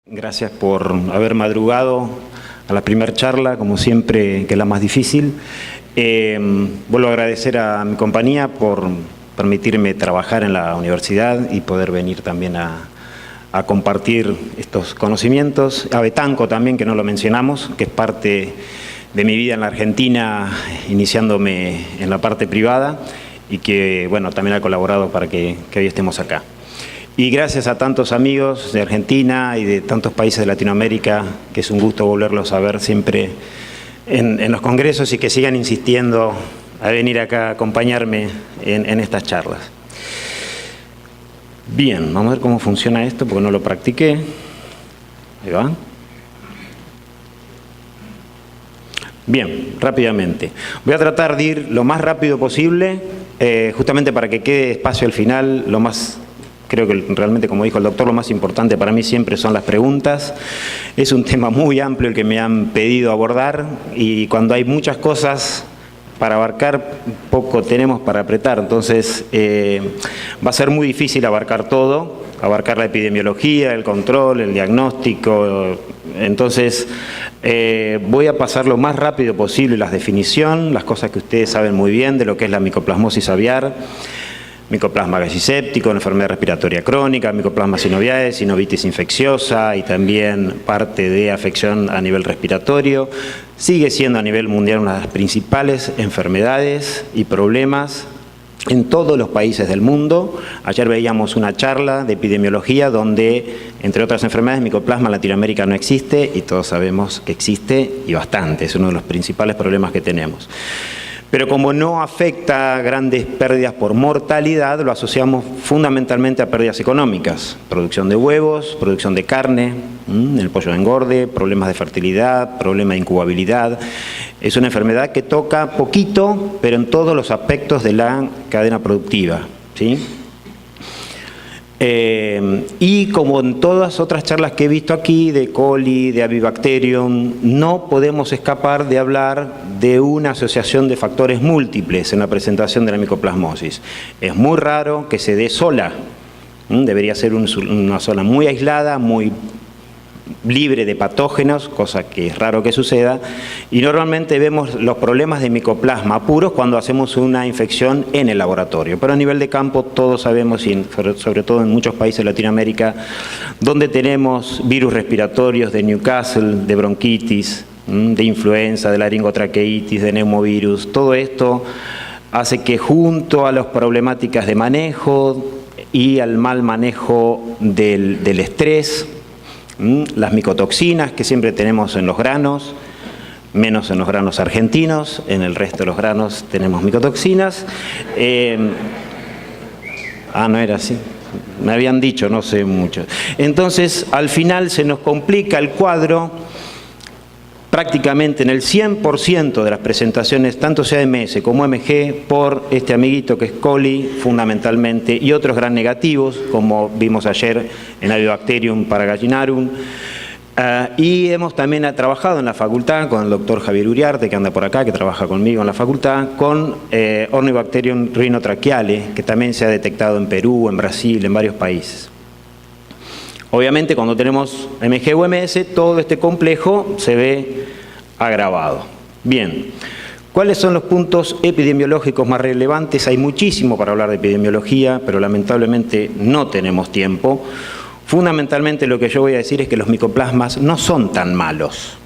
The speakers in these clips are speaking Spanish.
Gracias por haber madrugado a la primera charla, como siempre, que es la más difícil. Vuelvo a agradecer a mi compañía por permitirme trabajar en la universidad y poder venir también a compartir estos conocimientos. A Betanco también, que no lo mencionamos, que es parte de mi vida en la Argentina, iniciándome en la parte privada y que, bueno, también ha colaborado para que hoy estemos acá. Y gracias a tantos amigos de Argentina y de tantos países de Latinoamérica, que es un gusto volverlos a ver siempre en los congresos y que sigan insistiendo a venir acá a acompañarme en estas charlas. Bien, vamos a ver cómo funciona esto porque no lo practiqué. Ahí va. Bien, rápidamente. Voy a tratar de ir lo más rápido posible, justamente para que quede espacio al final, lo más... Creo que realmente, como dijo el doctor, lo más importante para mí siempre son las preguntas. Es un tema muy amplio el que me han pedido abordar y cuando hay muchas cosas para abarcar, poco tenemos para apretar. Entonces, va a ser muy difícil abarcar todo, abarcar la epidemiología, el control, el diagnóstico. Entonces, voy a pasar lo más rápido posible las definiciones, las cosas que ustedes saben muy bien de lo que es la micoplasmosis aviar, micoplasma gasiséptico, enfermedad respiratoria crónica, micoplasma sinoviae, sinovitis infecciosa y también parte de afección a nivel respiratorio. Sigue siendo a nivel mundial una de las principales enfermedades y problemas en todos los países del mundo. Ayer veíamos una charla de epidemiología donde, entre otras enfermedades, micoplasma en Latinoamérica no existe y todos sabemos que existe y bastante. Es uno de los principales problemas que tenemos. Pero como no afecta grandes pérdidas por mortalidad, lo asociamos fundamentalmente a pérdidas económicas. Producción de huevos, producción de carne, el pollo de engorde, problemas de fertilidad, problemas de incubabilidad. Es una enfermedad que toca poquito, pero en todos los aspectos de la cadena productiva, ¿sí? Y como en todas otras charlas que he visto aquí, de coli, de avibacterium, no podemos escapar de hablar de una asociación de factores múltiples en la presentación de la micoplasmosis. Es muy raro que se dé sola, debería ser una zona muy aislada, muy libre de patógenos, cosa que es raro que suceda, y normalmente vemos los problemas de micoplasma puros cuando hacemos una infección en el laboratorio. Pero a nivel de campo todos sabemos, y sobre todo en muchos países de Latinoamérica, donde tenemos virus respiratorios de Newcastle, de bronquitis, de influenza, de laringotraqueitis, de neumovirus, todo esto hace que junto a las problemáticas de manejo y al mal manejo del estrés, las micotoxinas que siempre tenemos en los granos, menos en los granos argentinos, en el resto de los granos tenemos micotoxinas. No era así, me habían dicho, no sé mucho. Entonces, al final se nos complica el cuadro prácticamente en el 100% de las presentaciones, tanto sea MS como MG, por este amiguito que es coli, fundamentalmente, y otros gram negativos, como vimos ayer en Avibacterium paragallinarum. Y hemos también trabajado en la facultad con el doctor Javier Uriarte, que anda por acá, que trabaja conmigo en la facultad, con Ornibacterium rhinotracheale, que también se ha detectado en Perú, en Brasil, en varios países. Obviamente, cuando tenemos MG o MS, todo este complejo se ve agravado. Bien, ¿cuáles son los puntos epidemiológicos más relevantes? Hay muchísimo para hablar de epidemiología, pero lamentablemente no tenemos tiempo. Fundamentalmente lo que yo voy a decir es que los micoplasmas no son tan malos.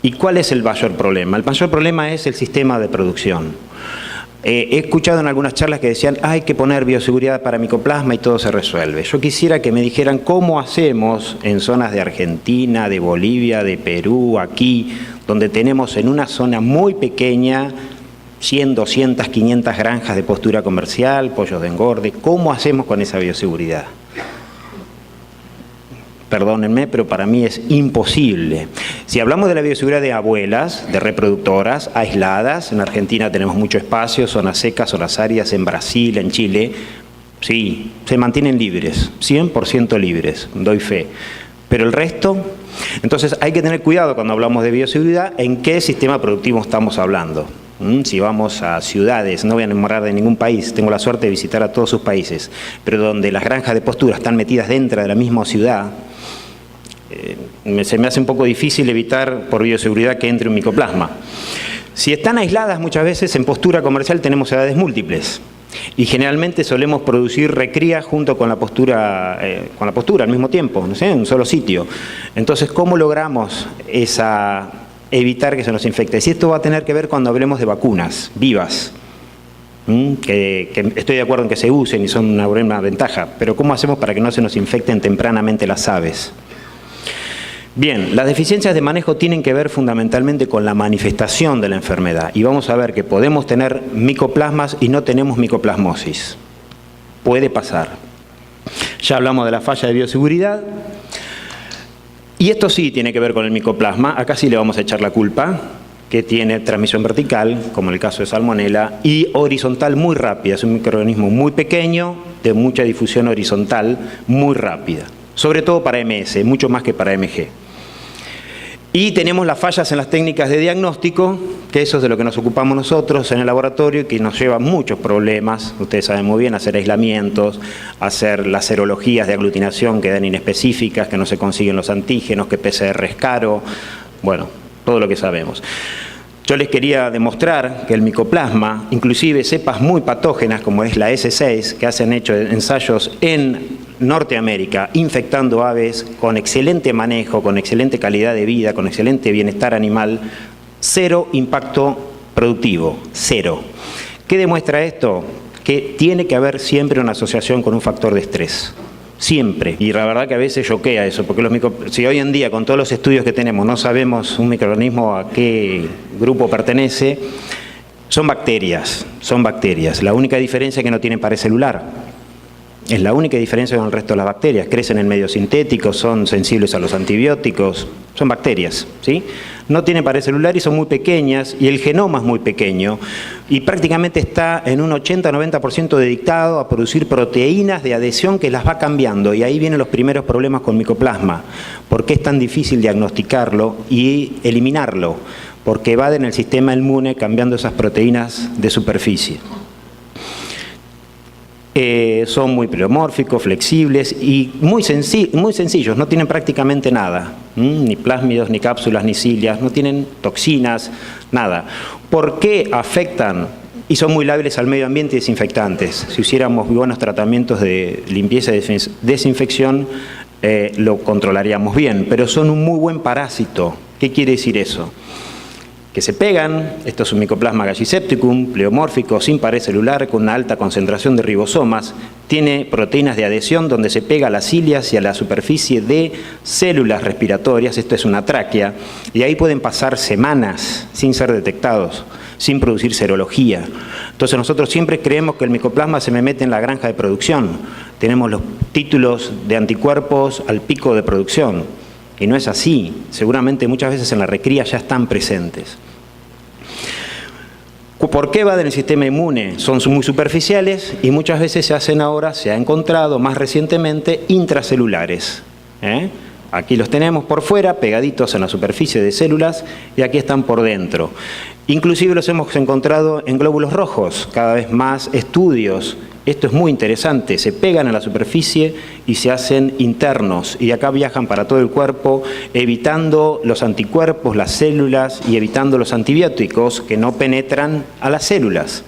¿Y cuál es el mayor problema? El mayor problema es el sistema de producción. He escuchado en algunas charlas que decían hay que poner bioseguridad para micoplasma y todo se resuelve. Yo quisiera que me dijeran cómo hacemos en zonas de Argentina, de Bolivia, de Perú, aquí, donde tenemos en una zona muy pequeña 100, 200, 500 granjas de postura comercial, pollos de engorde. ¿Cómo hacemos con esa bioseguridad? Perdónenme, pero para mí es imposible. Si hablamos de la bioseguridad de abuelas, de reproductoras, aisladas, en Argentina tenemos mucho espacio, zonas secas, zonas áridas, en Brasil, en Chile, sí, se mantienen libres, 100% libres, doy fe. Pero el resto, entonces hay que tener cuidado cuando hablamos de bioseguridad, en qué sistema productivo estamos hablando. Si vamos a ciudades, no voy a enumerar de ningún país, tengo la suerte de visitar a todos sus países, pero donde las granjas de postura están metidas dentro de la misma ciudad, se me hace un poco difícil evitar por bioseguridad que entre un micoplasma. Si están aisladas, muchas veces en postura comercial tenemos edades múltiples y generalmente solemos producir recría junto con la postura al mismo tiempo, no sé, en un solo sitio. Entonces, ¿cómo logramos evitar que se nos infecte? Si esto va a tener que ver cuando hablemos de vacunas vivas, que estoy de acuerdo en que se usen y son una buena ventaja, pero ¿cómo hacemos para que no se nos infecten tempranamente las aves? Bien, las deficiencias de manejo tienen que ver fundamentalmente con la manifestación de la enfermedad y vamos a ver que podemos tener micoplasmas y no tenemos micoplasmosis. Puede pasar. Ya hablamos de la falla de bioseguridad y esto sí tiene que ver con el micoplasma. Acá sí le vamos a echar la culpa, que tiene transmisión vertical, como en el caso de Salmonella, y horizontal muy rápida. Es un microorganismo muy pequeño, de mucha difusión horizontal, muy rápida. Sobre todo para MS, mucho más que para MG. Y tenemos las fallas en las técnicas de diagnóstico, que eso es de lo que nos ocupamos nosotros en el laboratorio, que nos lleva muchos problemas. Ustedes saben muy bien, hacer aislamientos, hacer las serologías de aglutinación que dan inespecíficas, que no se consiguen los antígenos, que PCR es caro, bueno, todo lo que sabemos. Yo les quería demostrar que el micoplasma, inclusive cepas muy patógenas como es la S6, que han hecho ensayos en Norteamérica, infectando aves con excelente manejo, con excelente calidad de vida, con excelente bienestar animal, cero impacto productivo, cero. ¿Qué demuestra esto? Que tiene que haber siempre una asociación con un factor de estrés. Siempre. Y la verdad que a veces choquea eso, porque si hoy en día con todos los estudios que tenemos no sabemos un microorganismo a qué grupo pertenece, son bacterias, son bacterias. La única diferencia es que no tienen pared celular. Es la única diferencia con el resto de las bacterias. Crecen en medios sintéticos, son sensibles a los antibióticos, son bacterias, ¿sí? No tienen pared celular y son muy pequeñas y el genoma es muy pequeño y prácticamente está en un 80-90% dedicado a producir proteínas de adhesión que las va cambiando y ahí vienen los primeros problemas con micoplasma. ¿Por qué es tan difícil diagnosticarlo y eliminarlo? Porque evaden el sistema inmune cambiando esas proteínas de superficie. Son muy pleomórficos, flexibles y muy sencillos, no tienen prácticamente nada, ni plásmidos, ni cápsulas, ni cilias, no tienen toxinas, nada. ¿Por qué afectan? Y son muy lábiles al medio ambiente y desinfectantes. Si hiciéramos buenos tratamientos de limpieza y desinfección, lo controlaríamos bien, pero son un muy buen parásito. ¿Qué quiere decir eso? Que se pegan, esto es un Mycoplasma gallisepticum, pleomórfico, sin pared celular, con una alta concentración de ribosomas, tiene proteínas de adhesión donde se pega a las cilias y a la superficie de células respiratorias, esto es una tráquea, y ahí pueden pasar semanas sin ser detectados, sin producir serología. Entonces nosotros siempre creemos que el micoplasma se me mete en la granja de producción, tenemos los títulos de anticuerpos al pico de producción. Y no es así, seguramente muchas veces en la recría ya están presentes. ¿Por qué va del sistema inmune? Son muy superficiales y muchas veces se hacen ahora, se ha encontrado más recientemente, intracelulares. Aquí los tenemos por fuera, pegaditos en la superficie de células y aquí están por dentro. Inclusive los hemos encontrado en glóbulos rojos, cada vez más estudios. Esto es muy interesante, se pegan a la superficie y se hacen internos y acá viajan para todo el cuerpo evitando los anticuerpos, las células y evitando los antibióticos que no penetran a las células.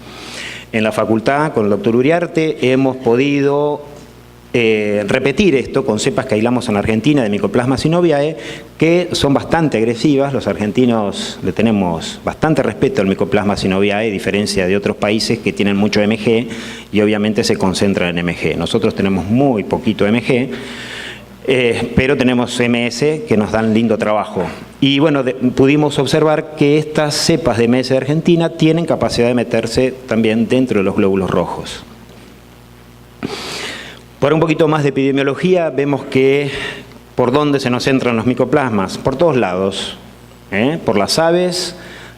En la facultad, con el doctor Uriarte, hemos podido repetir esto con cepas que aislamos en Argentina de Mycoplasma synoviae, que son bastante agresivas. Los argentinos le tenemos bastante respeto al Mycoplasma synoviae, a diferencia de otros países que tienen mucho MG y obviamente se concentran en MG. Nosotros tenemos muy poquito MG, pero tenemos MS que nos dan lindo trabajo. Y bueno, pudimos observar que estas cepas de MS de Argentina tienen capacidad de meterse también dentro de los glóbulos rojos. Por un poquito más de epidemiología, vemos que por dónde se nos entran los micoplasmas, por todos lados, por las aves,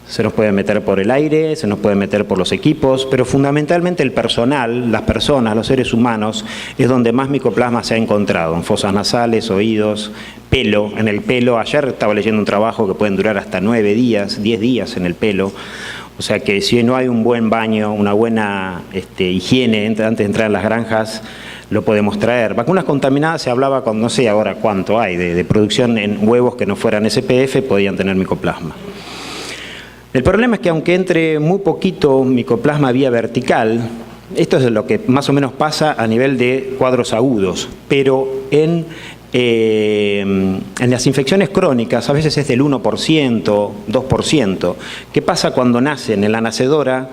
se nos puede meter por el aire, se nos puede meter por los equipos, pero fundamentalmente el personal, las personas, los seres humanos, es donde más micoplasma se ha encontrado, en fosas nasales, oídos, pelo. En el pelo, ayer estaba leyendo un trabajo que pueden durar hasta 9 días, 10 días en el pelo. O sea que si no hay un buen baño, una buena higiene antes de entrar en las granjas, lo podemos traer. Vacunas contaminadas se hablaba con, no sé ahora cuánto hay, de producción en huevos que no fueran SPF, podían tener micoplasma. El problema es que aunque entre muy poquito micoplasma vía vertical, esto es lo que más o menos pasa a nivel de cuadros agudos, pero en las infecciones crónicas a veces es del 1%, 2%. ¿Qué pasa cuando nacen en la nacedora?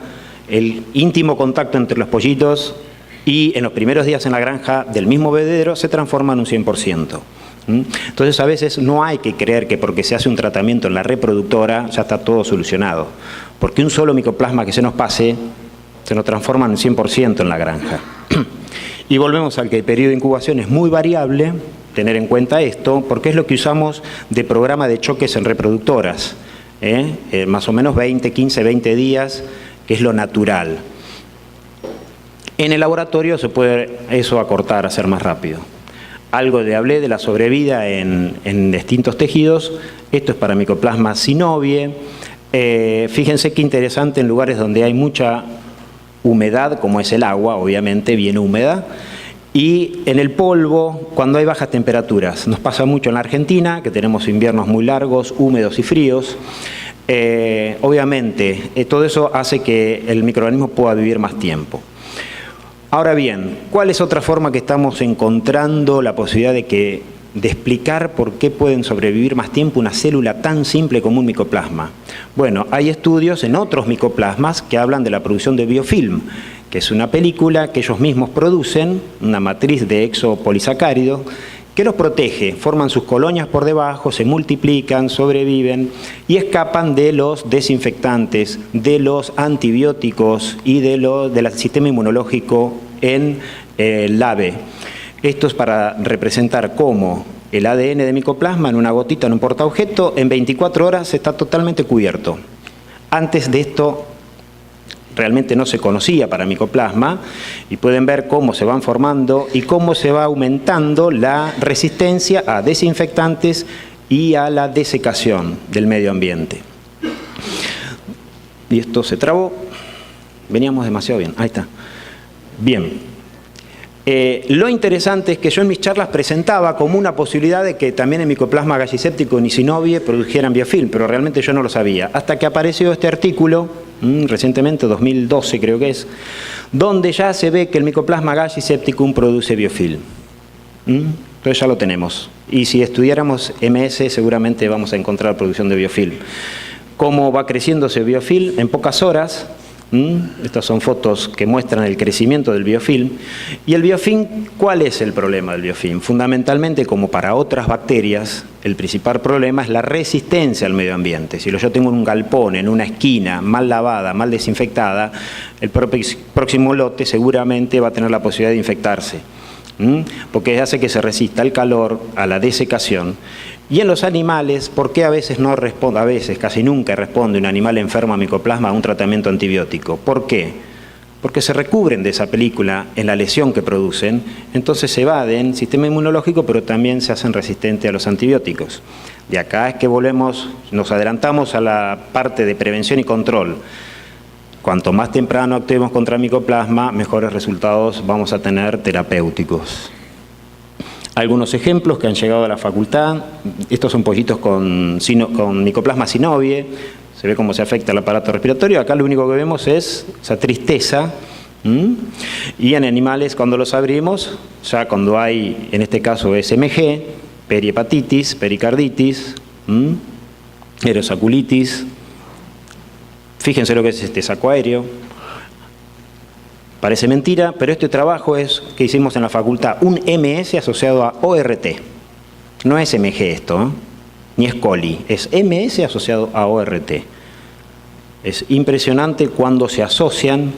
El íntimo contacto entre los pollitos y en los primeros días en la granja del mismo bebedero se transforma en un 100%. Entonces a veces no hay que creer que porque se hace un tratamiento en la reproductora ya está todo solucionado, porque un solo micoplasma que se nos pase se nos transforma en un 100% en la granja. Y volvemos al que el periodo de incubación es muy variable, tener en cuenta esto, porque es lo que usamos de programa de choques en reproductoras, más o menos 15, 20 días, que es lo natural. En el laboratorio se puede eso acortar, hacer más rápido. Algo hablé de la sobrevida en distintos tejidos. Esto es para Mycoplasma synoviae. Fíjense qué interesante en lugares donde hay mucha humedad, como es el agua, obviamente viene húmeda, y en el polvo cuando hay bajas temperaturas. Nos pasa mucho en la Argentina, que tenemos inviernos muy largos, húmedos y fríos. Obviamente, todo eso hace que el microorganismo pueda vivir más tiempo. Ahora bien, ¿cuál es otra forma que estamos encontrando la posibilidad de explicar por qué pueden sobrevivir más tiempo una célula tan simple como un micoplasma? Bueno, hay estudios en otros micoplasmas que hablan de la producción de biofilm, que es una película que ellos mismos producen, una matriz de exopolisacáridos, que los protege, forman sus colonias por debajo, se multiplican, sobreviven y escapan de los desinfectantes, de los antibióticos y del sistema inmunológico en el ave. Esto es para representar cómo el ADN de micoplasma en una gotita, en un portaobjeto, en 24 horas está totalmente cubierto. Antes de esto realmente no se conocía para micoplasma y pueden ver cómo se van formando y cómo se va aumentando la resistencia a desinfectantes y a la desecación del medio ambiente. Y esto se trabó. Veníamos demasiado bien. Ahí está. Bien. Lo interesante es que yo en mis charlas presentaba como una posibilidad de que también el Mycoplasma galliséptico y synoviae produjeran biofilm, pero realmente yo no lo sabía. Hasta que apareció este artículo, recientemente, 2012 creo que es, donde ya se ve que el Mycoplasma gallisepticum produce biofilm. Entonces ya lo tenemos. Y si estudiáramos MS seguramente vamos a encontrar producción de biofilm. ¿Cómo va creciendo ese biofilm? En pocas horas. Estas son fotos que muestran el crecimiento del biofilm. Y el biofilm, ¿cuál es el problema del biofilm? Fundamentalmente, como para otras bacterias, el principal problema es la resistencia al medio ambiente. Si yo tengo un galpón en una esquina, mal lavada, mal desinfectada, el próximo lote seguramente va a tener la posibilidad de infectarse. Porque hace que se resista al calor, a la desecación. Y en los animales, ¿por qué a veces no responde, a veces casi nunca responde un animal enfermo a micoplasma a un tratamiento antibiótico? ¿Por qué? Porque se recubren de esa película en la lesión que producen, entonces se evaden el sistema inmunológico, pero también se hacen resistentes a los antibióticos. De acá es que nos adelantamos a la parte de prevención y control. Cuanto más temprano actuemos contra micoplasma, mejores resultados vamos a tener terapéuticos. Algunos ejemplos que han llegado a la facultad. Estos son pollitos con Mycoplasma synoviae. Se ve cómo se afecta el aparato respiratorio. Acá lo único que vemos es esa tristeza. Y en animales, cuando los abrimos, ya cuando hay, en este caso, SMG, perihepatitis, pericarditis, aerosaculitis. Fíjense lo que es este saco aéreo. Parece mentira, pero este trabajo es que hicimos en la facultad, un MS asociado a ORT. No es MG esto, ni es coli, es MS asociado a ORT. Es impresionante cuando se asocian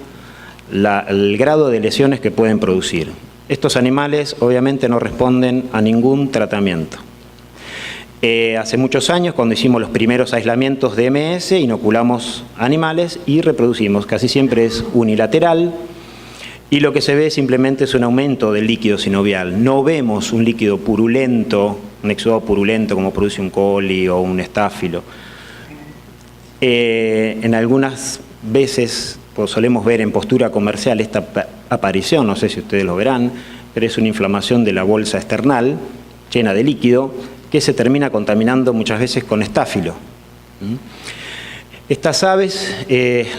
el grado de lesiones que pueden producir. Estos animales obviamente no responden a ningún tratamiento. Hace muchos años, cuando hicimos los primeros aislamientos de MS, inoculamos animales y reproducimos. Casi siempre es unilateral. Y lo que se ve simplemente es un aumento del líquido sinovial. No vemos un líquido purulento, un exudado purulento como produce un coli o un estáfilo. En algunas veces solemos ver en postura comercial esta aparición, no sé si ustedes lo verán, pero es una inflamación de la bolsa external, llena de líquido, que se termina contaminando muchas veces con estáfilo. Estas aves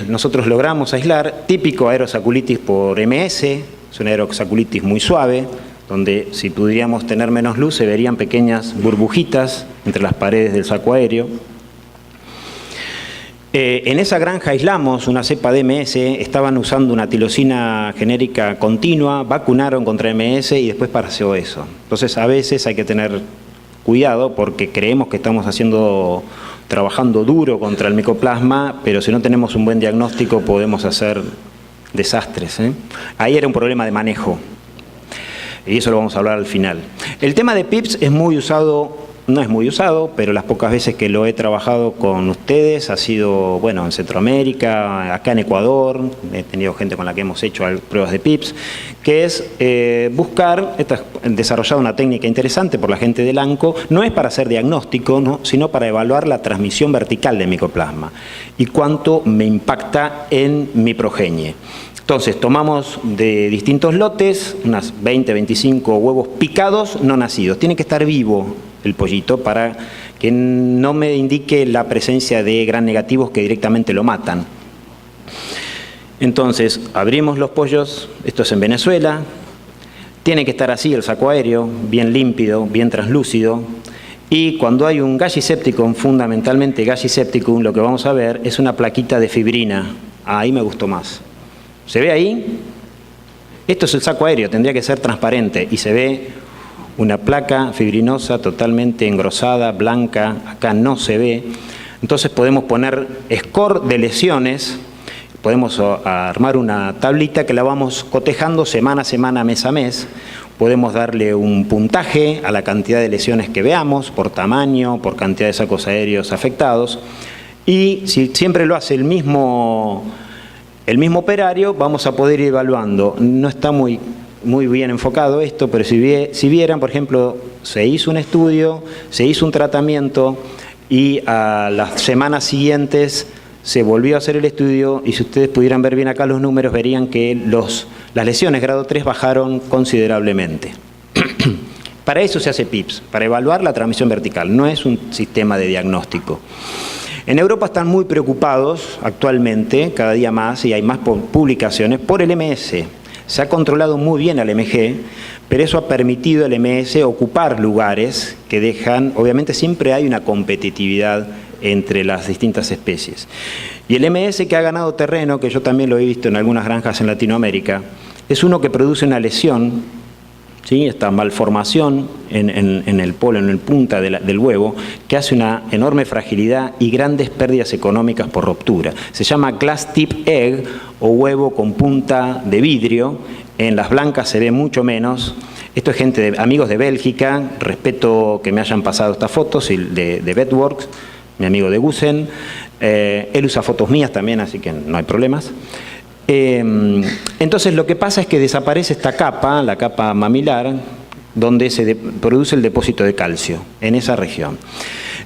nosotros logramos aislar, típico aerosaculitis por MS, es una aerosaculitis muy suave, donde si pudiéramos tener menos luz se verían pequeñas burbujitas entre las paredes del saco aéreo. En esa granja aislamos una cepa de MS, estaban usando una tilosina genérica continua, vacunaron contra MS y después pasó eso. Entonces a veces hay que tener cuidado porque creemos que estamos trabajando duro contra el micoplasma, pero si no tenemos un buen diagnóstico podemos hacer desastres. Ahí era un problema de manejo y eso lo vamos a hablar al final. El tema de PIPS es muy usado. No es muy usado, pero las pocas veces que lo he trabajado con ustedes ha sido, bueno, en Centroamérica, acá en Ecuador, he tenido gente con la que hemos hecho pruebas de PIPS, que es desarrollado una técnica interesante por la gente del ANCO, no es para hacer diagnóstico, ¿no?, sino para evaluar la transmisión vertical de micoplasma y cuánto me impacta en mi progenie. Entonces, tomamos de distintos lotes, unas 20, 25 huevos picados no nacidos. Tiene que estar vivo el pollito para que no me indique la presencia de gram negativos que directamente lo matan. Entonces, abrimos los pollos, esto es en Venezuela, tiene que estar así el saco aéreo, bien límpido, bien translúcido, y cuando hay un gallisepticum, fundamentalmente gallisepticum, lo que vamos a ver es una plaquita de fibrina. Ahí me gustó más. ¿Se ve ahí? Esto es el saco aéreo, tendría que ser transparente y se ve una placa fibrinosa totalmente engrosada, blanca, acá no se ve. Entonces podemos poner score de lesiones, podemos armar una tablita que la vamos cotejando semana a semana, mes a mes. Podemos darle un puntaje a la cantidad de lesiones que veamos, por tamaño, por cantidad de sacos aéreos afectados. Y si siempre lo hace el mismo operario, vamos a poder ir evaluando. No está muy bien enfocado esto, pero si vieran, por ejemplo, se hizo un estudio, se hizo un tratamiento y a las semanas siguientes se volvió a hacer el estudio y si ustedes pudieran ver bien acá los números, verían que las lesiones grado 3 bajaron considerablemente. Para eso se hace PIPS, para evaluar la transmisión vertical, no es un sistema de diagnóstico. En Europa están muy preocupados actualmente, cada día más, y hay más publicaciones, por el MS. Se ha controlado muy bien al MG, pero eso ha permitido al MS ocupar lugares que dejan, obviamente siempre hay una competitividad entre las distintas especies. Y el MS que ha ganado terreno, que yo también lo he visto en algunas granjas en Latinoamérica, es uno que produce una lesión, ¿sí?, esta malformación en el polo, en el punta del huevo, que hace una enorme fragilidad y grandes pérdidas económicas por ruptura. Se llama glass tip egg o huevo con punta de vidrio. En las blancas se ve mucho menos. Esto es gente, amigos de Bélgica, respeto que me hayan pasado estas fotos de Vetworks, mi amigo de Gusen. Él usa fotos mías también, así que no hay problemas. Entonces lo que pasa es que desaparece esta capa, la capa mamilar, donde se produce el depósito de calcio en esa región.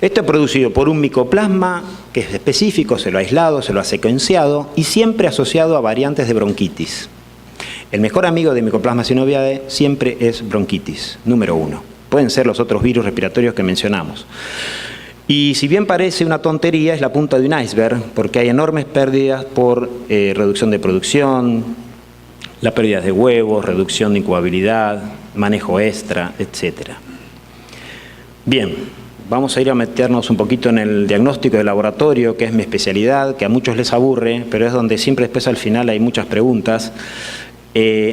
Esto es producido por un micoplasma que es específico, se lo ha aislado, se lo ha secuenciado y siempre asociado a variantes de bronquitis. El mejor amigo de Mycoplasma synoviae siempre es bronquitis, número 1. Pueden ser los otros virus respiratorios que mencionamos. Y si bien parece una tontería, es la punta de un iceberg, porque hay enormes pérdidas por reducción de producción, la pérdida de huevos, reducción de incubabilidad, manejo extra, etc. Bien, vamos a ir a meternos un poquito en el diagnóstico de laboratorio, que es mi especialidad, que a muchos les aburre, pero es donde siempre después al final hay muchas preguntas.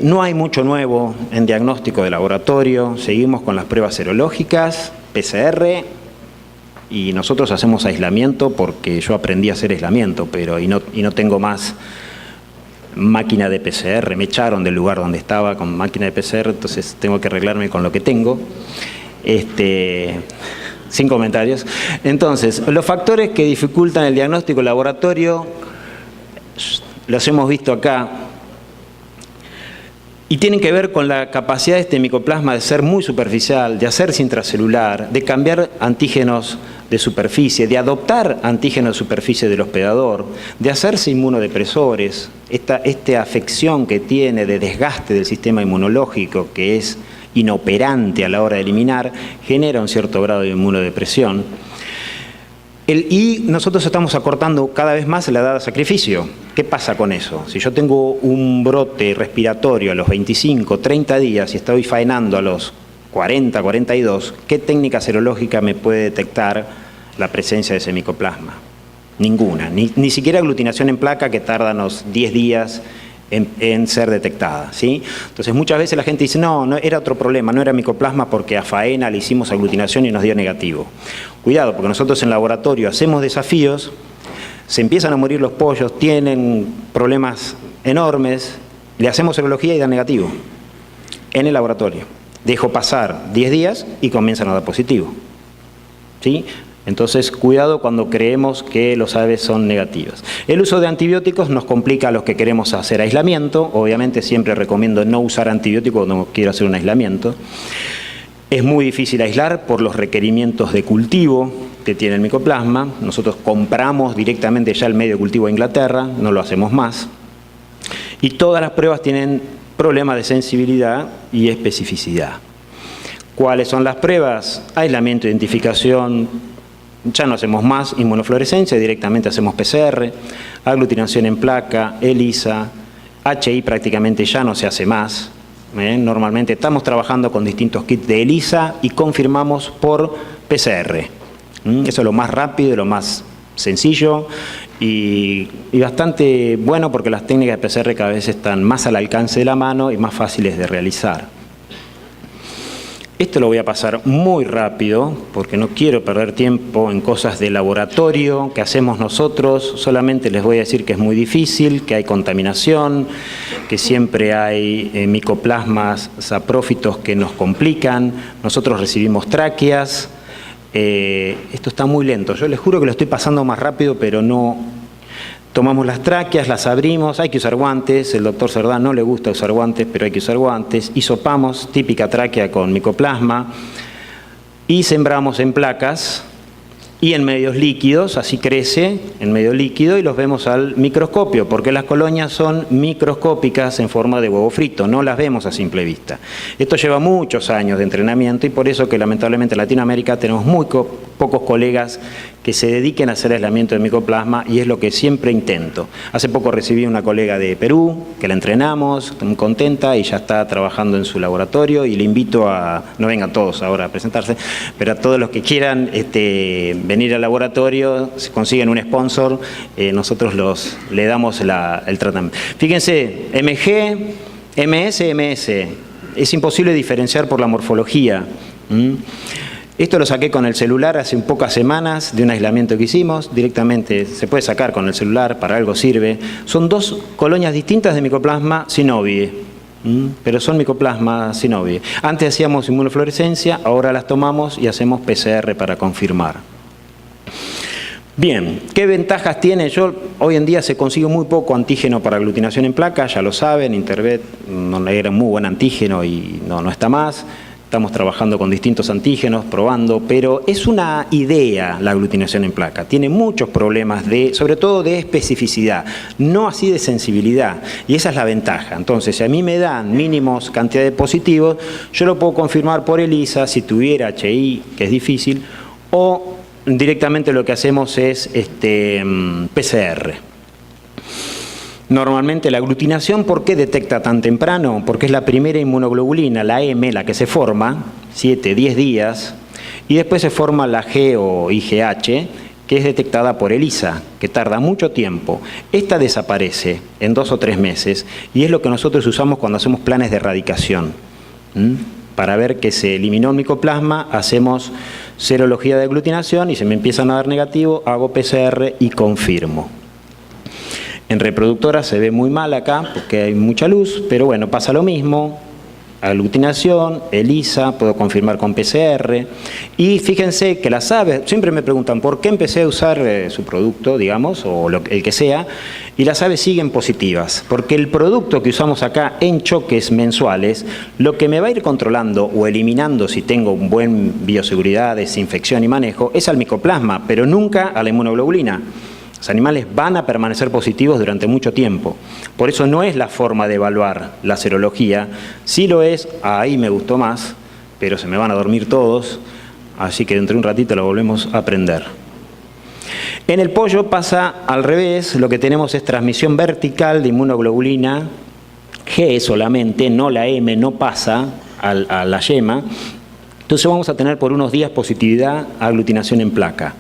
No hay mucho nuevo en diagnóstico de laboratorio, seguimos con las pruebas serológicas, PCR, y nosotros hacemos aislamiento porque yo aprendí a hacer aislamiento, pero y no tengo más máquina de PCR, me echaron del lugar donde estaba con máquina de PCR, entonces tengo que arreglarme con lo que tengo. Sin comentarios. Entonces, los factores que dificultan el diagnóstico laboratorio, los hemos visto acá, y tienen que ver con la capacidad de este micoplasma de ser muy superficial, de hacerse intracelular, de cambiar antígenos de superficie, de adoptar antígenos de superficie del hospedador, de hacerse inmunodepresores, esta afección que tiene de desgaste del sistema inmunológico, que es inoperante a la hora de eliminar, genera un cierto grado de inmunodepresión. Y nosotros estamos acortando cada vez más la edad de sacrificio. ¿Qué pasa con eso? Si yo tengo un brote respiratorio a los 25, 30 días y estoy faenando a los 40, 42, ¿qué técnica serológica me puede detectar la presencia de ese micoplasma? Ninguna, ni siquiera aglutinación en placa, que tarda unos 10 días en ser detectada, ¿sí? Entonces muchas veces la gente dice, no, era otro problema, no era micoplasma porque a faena le hicimos aglutinación y nos dio negativo. Cuidado, porque nosotros en laboratorio hacemos desafíos, se empiezan a morir los pollos, tienen problemas enormes, le hacemos serología y da negativo en el laboratorio. Dejo pasar 10 días y comienzan a dar positivo, ¿sí? Entonces, cuidado cuando creemos que los aves son negativas. El uso de antibióticos nos complica a los que queremos hacer aislamiento. Obviamente siempre recomiendo no usar antibióticos cuando quiero hacer un aislamiento. Es muy difícil aislar por los requerimientos de cultivo que tiene el micoplasma. Nosotros compramos directamente ya el medio de cultivo a Inglaterra, no lo hacemos más. Y todas las pruebas tienen problemas de sensibilidad y especificidad. ¿Cuáles son las pruebas? Aislamiento, identificación. Ya no hacemos más inmunofluorescencia, directamente hacemos PCR, aglutinación en placa, ELISA, HI prácticamente ya no se hace más. Normalmente estamos trabajando con distintos kits de ELISA y confirmamos por PCR. Eso es lo más rápido y lo más sencillo y bastante bueno porque las técnicas de PCR cada vez están más al alcance de la mano y más fáciles de realizar. Esto lo voy a pasar muy rápido porque no quiero perder tiempo en cosas de laboratorio que hacemos nosotros. Solamente les voy a decir que es muy difícil, que hay contaminación, que siempre hay micoplasmas saprófitos que nos complican. Nosotros recibimos tráqueas. Esto está muy lento. Yo les juro que lo estoy pasando más rápido, pero no. Tomamos las tráqueas, las abrimos, hay que usar guantes, el doctor Cerdán no le gusta usar guantes, pero hay que usar guantes, hisopamos, típica tráquea con micoplasma, y sembramos en placas y en medios líquidos, así crece en medio líquido y los vemos al microscopio, porque las colonias son microscópicas en forma de huevo frito, no las vemos a simple vista. Esto lleva muchos años de entrenamiento y por eso que lamentablemente en Latinoamérica tenemos muy pocos colegas que se dediquen a hacer aislamiento de micoplasma y es lo que siempre intento. Hace poco recibí una colega de Perú que la entrenamos, muy contenta y ya está trabajando en su laboratorio y le invito a, no vengan todos ahora a presentarse, pero a todos los que quieran venir al laboratorio, si consiguen un sponsor, nosotros le damos el tratamiento. Fíjense, MG, MS, es imposible diferenciar por la morfología. Esto lo saqué con el celular hace pocas semanas de un aislamiento que hicimos, directamente se puede sacar con el celular, para algo sirve. Son dos colonias distintas de micoplasma synoviae, pero son micoplasma synoviae. Antes hacíamos inmunofluorescencia, ahora las tomamos y hacemos PCR para confirmar. Bien, ¿qué ventajas tiene? Hoy en día se consigue muy poco antígeno para aglutinación en placa, ya lo saben, Intervet no era muy buen antígeno y no está más. Estamos trabajando con distintos antígenos, probando, pero es una idea la aglutinación en placa. Tiene muchos problemas, sobre todo de especificidad, no así de sensibilidad, y esa es la ventaja. Entonces, si a mí me dan mínimos cantidad de positivos, yo lo puedo confirmar por ELISA, si tuviera HI, que es difícil, o directamente lo que hacemos es PCR. Normalmente la aglutinación, ¿por qué detecta tan temprano? Porque es la primera inmunoglobulina, la M, la que se forma, 7, 10 días, y después se forma la G o IgH, que es detectada por ELISA, que tarda mucho tiempo. Esta desaparece en 2 o 3 meses, y es lo que nosotros usamos cuando hacemos planes de erradicación. Para ver que se eliminó el micoplasma, hacemos serología de aglutinación, y si me empiezan a dar negativo, hago PCR y confirmo. En reproductora se ve muy mal acá porque hay mucha luz, pero bueno, pasa lo mismo. aglutinación, ELISA, puedo confirmar con PCR. Y fíjense que las aves, siempre me preguntan por qué empecé a usar su producto, digamos, o el que sea, y las aves siguen positivas. Porque el producto que usamos acá en choques mensuales, lo que me va a ir controlando o eliminando si tengo un buen bioseguridad, desinfección y manejo, es al micoplasma, pero nunca a la inmunoglobulina. Los animales van a permanecer positivos durante mucho tiempo. Por eso no es la forma de evaluar la serología. Sí lo es, ahí me gustó más, pero se me van a dormir todos, así que dentro de un ratito lo volvemos a aprender. En el pollo pasa al revés, lo que tenemos es transmisión vertical de inmunoglobulina G solamente, no la M, no pasa a la yema. Entonces vamos a tener por unos días positividad a aglutinación en placa.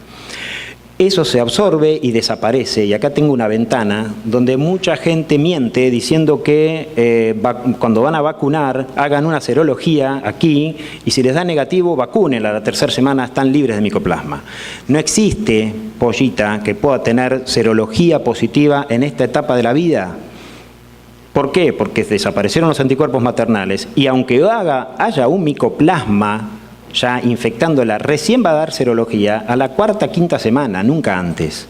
Eso se absorbe y desaparece, y acá tengo una ventana donde mucha gente miente diciendo que cuando van a vacunar hagan una serología aquí y si les da negativo vacunen, a la tercera semana están libres de micoplasma. No existe pollita que pueda tener serología positiva en esta etapa de la vida. ¿Por qué? Porque desaparecieron los anticuerpos maternales y aunque haya un micoplasma ya infectándola, recién va a dar serología a la cuarta, quinta semana, nunca antes.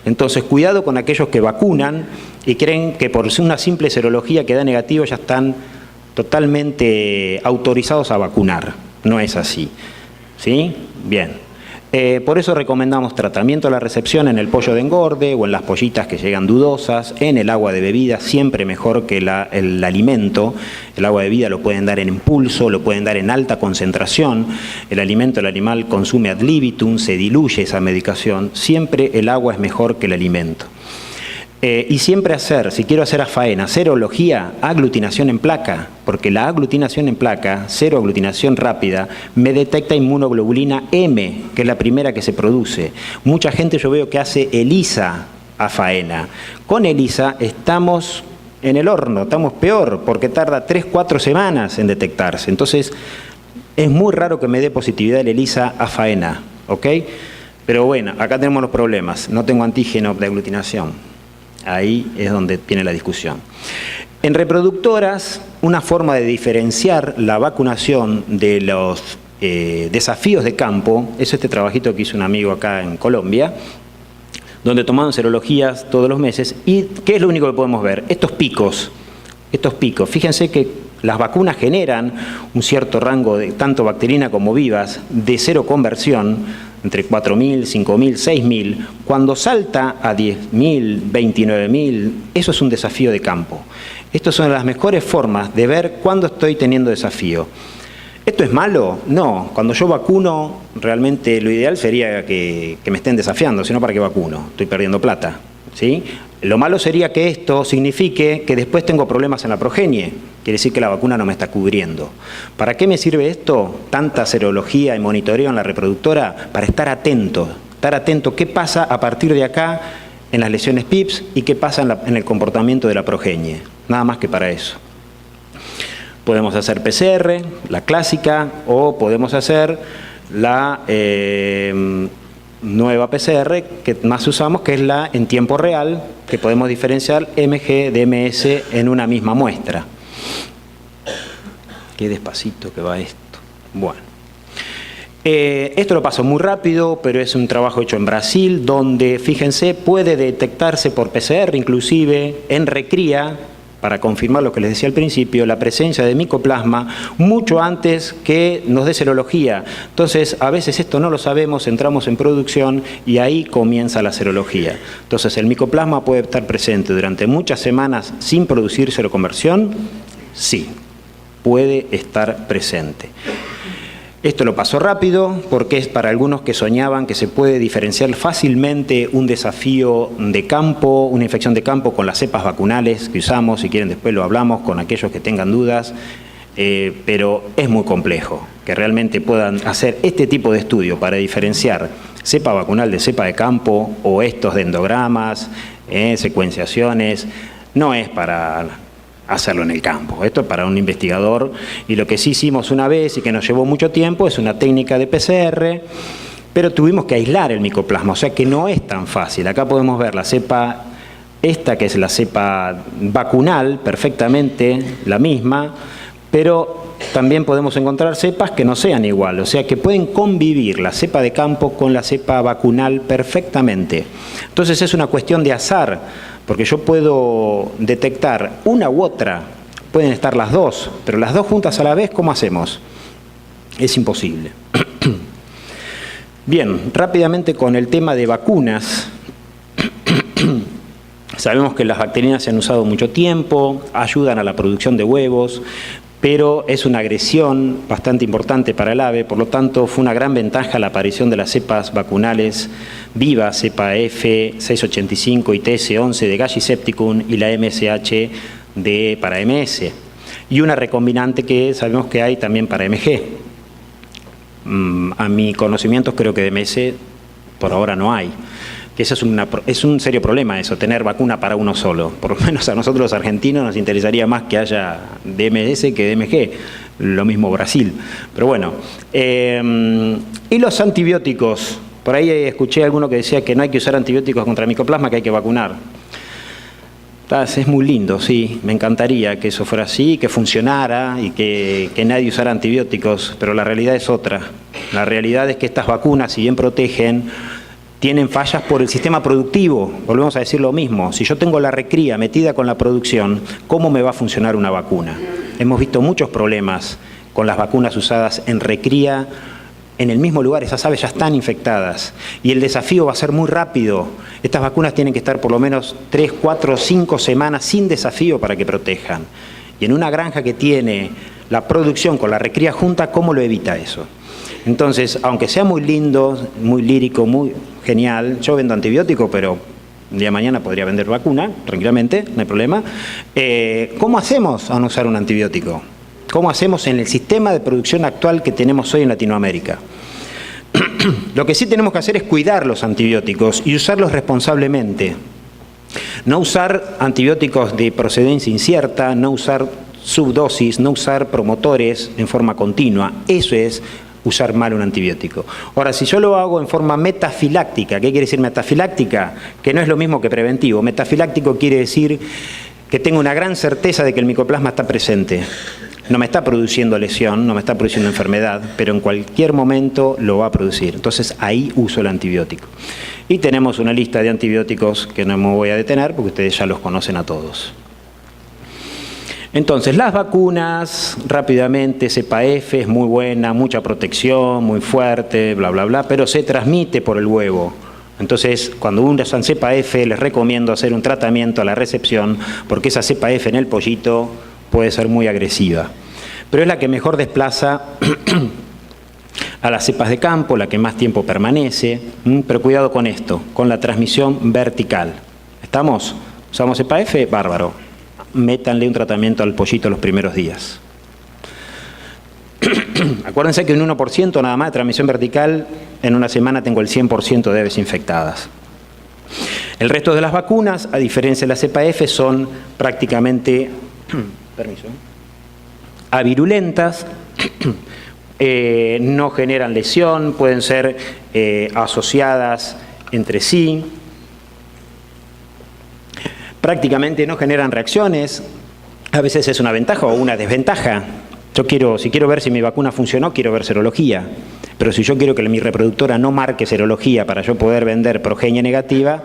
Entonces, cuidado con aquellos que vacunan y creen que por una simple serología que da negativo ya están totalmente autorizados a vacunar. No es así. ¿Sí? Bien. Por eso recomendamos tratamiento a la recepción en el pollo de engorde o en las pollitas que llegan dudosas, en el agua de bebida, siempre mejor que el alimento. El agua de bebida lo pueden dar en impulso, lo pueden dar en alta concentración. El alimento, el animal consume ad libitum, se diluye esa medicación. Siempre el agua es mejor que el alimento. Y siempre si quiero hacer a faena, serología, aglutinación en placa, porque la aglutinación en placa, seroaglutinación rápida, me detecta inmunoglobulina M, que es la primera que se produce. Mucha gente yo veo que hace ELISA a faena. Con ELISA estamos en el horno, estamos peor, porque tarda 3-4 semanas en detectarse. Entonces, es muy raro que me dé positividad el ELISA a faena, ¿ok? Pero bueno, acá tenemos los problemas, no tengo antígeno de aglutinación. Ahí es donde viene la discusión. En reproductoras, una forma de diferenciar la vacunación de los desafíos de campo es este trabajito que hizo un amigo acá en Colombia, donde tomaban serologías todos los meses. ¿Y qué es lo único que podemos ver? Estos picos. Fíjense que las vacunas generan un cierto rango, de tanto bacteriana como vivas, de seroconversión, entre 4.000, 5.000, 6.000, cuando salta a 10.000, 29.000, eso es un desafío de campo. Estas son las mejores formas de ver cuándo estoy teniendo desafío. ¿Esto es malo? No. Cuando yo vacuno, realmente lo ideal sería que me estén desafiando, sino para qué vacuno, estoy perdiendo plata. ¿Sí? Lo malo sería que esto signifique que después tengo problemas en la progenie. Quiere decir que la vacuna no me está cubriendo. ¿Para qué me sirve esto? Tanta serología y monitoreo en la reproductora para estar atento qué pasa a partir de acá en las lesiones PIPS y qué pasa en el comportamiento de la progenie. Nada más que para eso. Podemos hacer PCR, la clásica, o podemos hacer la nueva PCR que más usamos, que es la en tiempo real, que podemos diferenciar MG de MS en una misma muestra. Qué despacito que va esto. Bueno. Esto lo paso muy rápido, pero es un trabajo hecho en Brasil, donde, fíjense, puede detectarse por PCR, inclusive en recría, para confirmar lo que les decía al principio, la presencia de micoplasma mucho antes que nos dé serología. Entonces, a veces esto no lo sabemos, entramos en producción y ahí comienza la serología. Entonces, el micoplasma puede estar presente durante muchas semanas sin producir seroconversión. Sí, puede estar presente. Esto lo paso rápido porque es para algunos que soñaban que se puede diferenciar fácilmente un desafío de campo, una infección de campo con las cepas vacunales que usamos, si quieren después lo hablamos con aquellos que tengan dudas, pero es muy complejo que realmente puedan hacer este tipo de estudio para diferenciar cepa vacunal de cepa de campo o estos de endogramas, secuenciaciones, no es para hacerlo en el campo. Esto es para un investigador, y lo que sí hicimos una vez y que nos llevó mucho tiempo es una técnica de PCR, pero tuvimos que aislar el micoplasma, o sea que no es tan fácil. Acá podemos ver la cepa, esta que es la cepa vacunal, perfectamente la misma, pero también podemos encontrar cepas que no sean igual, o sea que pueden convivir la cepa de campo con la cepa vacunal perfectamente. Entonces es una cuestión de azar, porque yo puedo detectar una u otra, pueden estar las dos, pero las dos juntas a la vez, ¿cómo hacemos? Es imposible. Bien, rápidamente con el tema de vacunas. Sabemos que las bacterianas se han usado mucho tiempo, ayudan a la producción de huevos, pero es una agresión bastante importante para el ave, por lo tanto fue una gran ventaja la aparición de las cepas vacunales vivas, cepa F685 y TS11 de Gashi septicum y la MSH para MS, y una recombinante que sabemos que hay también para MG. A mi conocimiento creo que de MS por ahora no hay. Que eso es un serio problema eso, tener vacuna para uno solo. Por lo menos a nosotros los argentinos nos interesaría más que haya DMS que DMG, lo mismo Brasil. Pero bueno, y los antibióticos, por ahí escuché a alguno que decía que no hay que usar antibióticos contra micoplasma, que hay que vacunar. Es muy lindo, sí, me encantaría que eso fuera así, que funcionara y que nadie usara antibióticos, pero la realidad es otra. La realidad es que estas vacunas, si bien protegen, tienen fallas por el sistema productivo. Volvemos a decir lo mismo. Si yo tengo la recría metida con la producción, ¿cómo me va a funcionar una vacuna? Hemos visto muchos problemas con las vacunas usadas en recría en el mismo lugar. Esas aves ya están infectadas y el desafío va a ser muy rápido. Estas vacunas tienen que estar por lo menos 3, 4, 5 semanas sin desafío para que protejan. Y en una granja que tiene la producción con la recría junta, ¿cómo lo evita eso? Entonces, aunque sea muy lindo, muy lírico, muy genial, yo vendo antibiótico, pero el día de mañana podría vender vacuna, tranquilamente, no hay problema. ¿Cómo hacemos a no usar un antibiótico? ¿Cómo hacemos en el sistema de producción actual que tenemos hoy en Latinoamérica? Lo que sí tenemos que hacer es cuidar los antibióticos y usarlos responsablemente. No usar antibióticos de procedencia incierta, no usar subdosis, no usar promotores en forma continua. Eso es usar mal un antibiótico. Ahora, si yo lo hago en forma metafiláctica, ¿qué quiere decir metafiláctica? Que no es lo mismo que preventivo. Metafiláctico quiere decir que tengo una gran certeza de que el micoplasma está presente. No me está produciendo lesión, no me está produciendo enfermedad, pero en cualquier momento lo va a producir. Entonces ahí uso el antibiótico. Y tenemos una lista de antibióticos que no me voy a detener porque ustedes ya los conocen a todos. Entonces, las vacunas, rápidamente, cepa F es muy buena, mucha protección, muy fuerte, bla, bla, bla, pero se transmite por el huevo. Entonces, cuando usan cepa F, les recomiendo hacer un tratamiento a la recepción, porque esa cepa F en el pollito puede ser muy agresiva. Pero es la que mejor desplaza a las cepas de campo, la que más tiempo permanece, pero cuidado con esto, con la transmisión vertical. ¿Estamos? ¿Usamos cepa F? Bárbaro. Métanle un tratamiento al pollito los primeros días. Acuérdense que un 1% nada más de transmisión vertical, en una semana tengo el 100% de aves infectadas. El resto de las vacunas, a diferencia de la cepa F, son prácticamente avirulentas, no generan lesión, pueden ser asociadas entre sí, prácticamente no generan reacciones. A veces es una ventaja o una desventaja. Si quiero ver si mi vacuna funcionó, quiero ver serología. Pero si yo quiero que mi reproductora no marque serología para yo poder vender progenie negativa,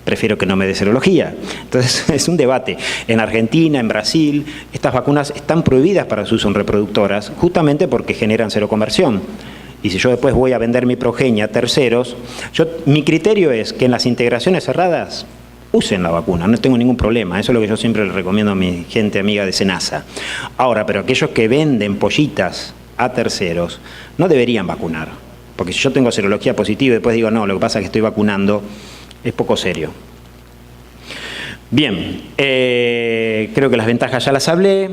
prefiero que no me dé serología. Entonces es un debate. En Argentina, en Brasil, estas vacunas están prohibidas para su uso en reproductoras justamente porque generan seroconversión. Y si yo después voy a vender mi progenie a terceros, mi criterio es que en las integraciones cerradas usen la vacuna, no tengo ningún problema. Eso es lo que yo siempre le recomiendo a mi gente amiga de Senasa. Ahora, pero aquellos que venden pollitas a terceros no deberían vacunar. Porque si yo tengo serología positiva y después digo, no, lo que pasa es que estoy vacunando, es poco serio. Bien, creo que las ventajas ya las hablé.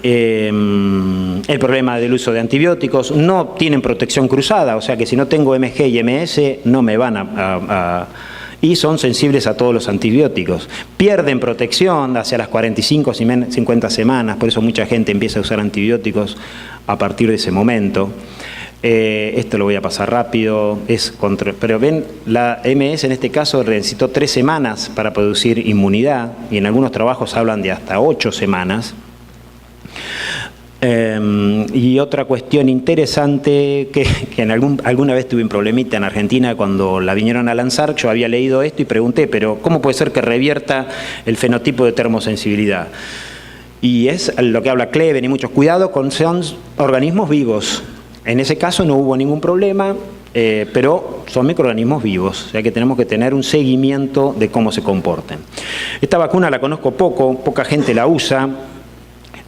El problema del uso de antibióticos, no tienen protección cruzada, o sea que si no tengo MG y MS no me van y son sensibles a todos los antibióticos. Pierden protección hacia las 45 50 semanas, por eso mucha gente empieza a usar antibióticos a partir de ese momento. Esto lo voy a pasar rápido, pero ven, la MS en este caso necesitó 3 semanas para producir inmunidad y en algunos trabajos hablan de hasta 8 semanas. Y otra cuestión interesante que alguna vez tuve un problemita en Argentina cuando la vinieron a lanzar. Yo había leído esto y pregunté, pero ¿cómo puede ser que revierta el fenotipo de termosensibilidad? Y es lo que habla Kleven y muchos cuidados, son organismos vivos. En ese caso no hubo ningún problema, pero son microorganismos vivos, o sea que tenemos que tener un seguimiento de cómo se comporten. Esta vacuna la conozco poca gente la usa.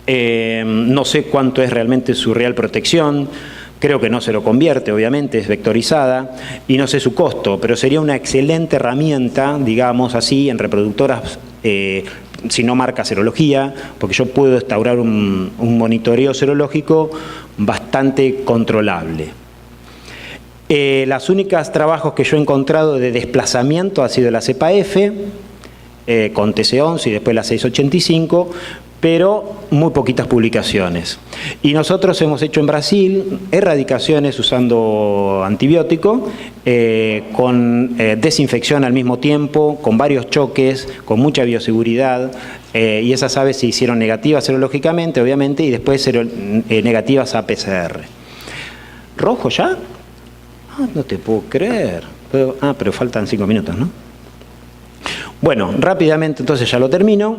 No sé cuánto es realmente su real protección, creo que no se lo convierte, obviamente, es vectorizada, y no sé su costo, pero sería una excelente herramienta, digamos así, en reproductoras, si no marca serología, porque yo puedo instaurar un monitoreo serológico bastante controlable. Las únicas trabajos que yo he encontrado de desplazamiento ha sido la cepa F, con TC11 y después la 685, pero muy poquitas publicaciones. Y nosotros hemos hecho en Brasil erradicaciones usando antibiótico, con desinfección al mismo tiempo, con varios choques, con mucha bioseguridad, y esas aves se hicieron negativas serológicamente, obviamente, y después negativas a PCR. ¿Rojo ya? Ah, no te puedo creer. Pero faltan 5 minutos, ¿no? Bueno, rápidamente entonces ya lo termino.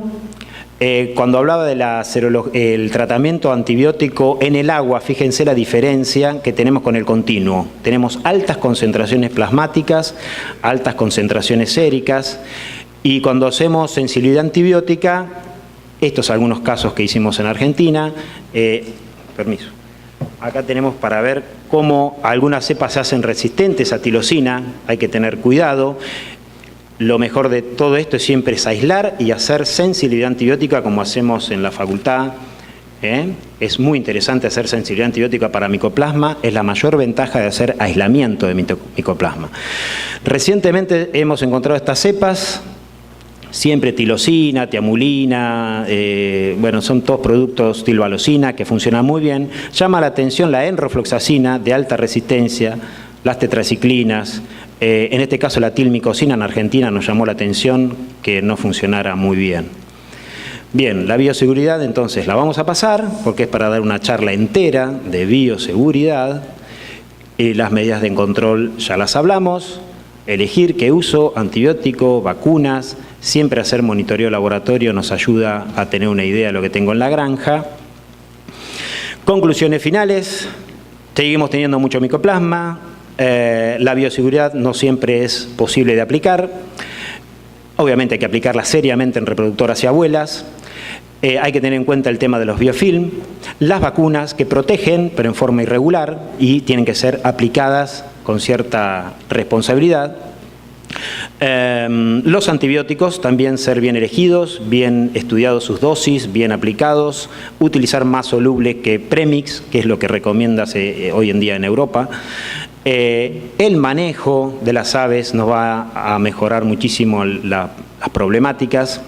Cuando hablaba del tratamiento antibiótico en el agua, fíjense la diferencia que tenemos con el continuo. Tenemos altas concentraciones plasmáticas, altas concentraciones séricas, y cuando hacemos sensibilidad antibiótica, estos algunos casos que hicimos en Argentina, permiso. Acá tenemos para ver cómo algunas cepas se hacen resistentes a tirosina, hay que tener cuidado. Lo mejor de todo esto es siempre aislar y hacer sensibilidad antibiótica como hacemos en la facultad. Es muy interesante hacer sensibilidad antibiótica para micoplasma, es la mayor ventaja de hacer aislamiento de micoplasma. Recientemente hemos encontrado estas cepas, siempre tilosina, tiamulina, bueno, son todos productos tilvalocina que funcionan muy bien. Llama la atención la enrofloxacina de alta resistencia, las tetraciclinas. En este caso la tilmicosina en Argentina nos llamó la atención que no funcionara muy bien. Bien, la bioseguridad entonces la vamos a pasar porque es para dar una charla entera de bioseguridad. Las medidas de control ya las hablamos. Elegir qué uso, antibiótico, vacunas, siempre hacer monitoreo laboratorio nos ayuda a tener una idea de lo que tengo en la granja. Conclusiones finales, seguimos teniendo mucho micoplasma. La bioseguridad no siempre es posible de aplicar. Obviamente hay que aplicarla seriamente en reproductoras y abuelas. Hay que tener en cuenta el tema de los biofilm. Las vacunas que protegen, pero en forma irregular, y tienen que ser aplicadas con cierta responsabilidad. Los antibióticos también ser bien elegidos, bien estudiados sus dosis, bien aplicados, utilizar más soluble que premix, que es lo que recomienda hoy en día en Europa. El manejo de las aves nos va a mejorar muchísimo las problemáticas,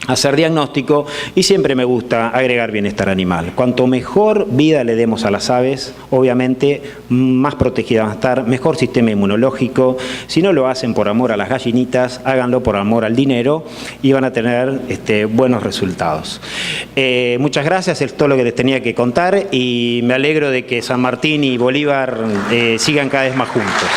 hacer diagnóstico, y siempre me gusta agregar bienestar animal. Cuanto mejor vida le demos a las aves, obviamente más protegidas van a estar, mejor sistema inmunológico. Si no lo hacen por amor a las gallinitas, háganlo por amor al dinero y van a tener buenos resultados. Muchas gracias, es todo lo que les tenía que contar, y me alegro de que San Martín y Bolívar sigan cada vez más juntos.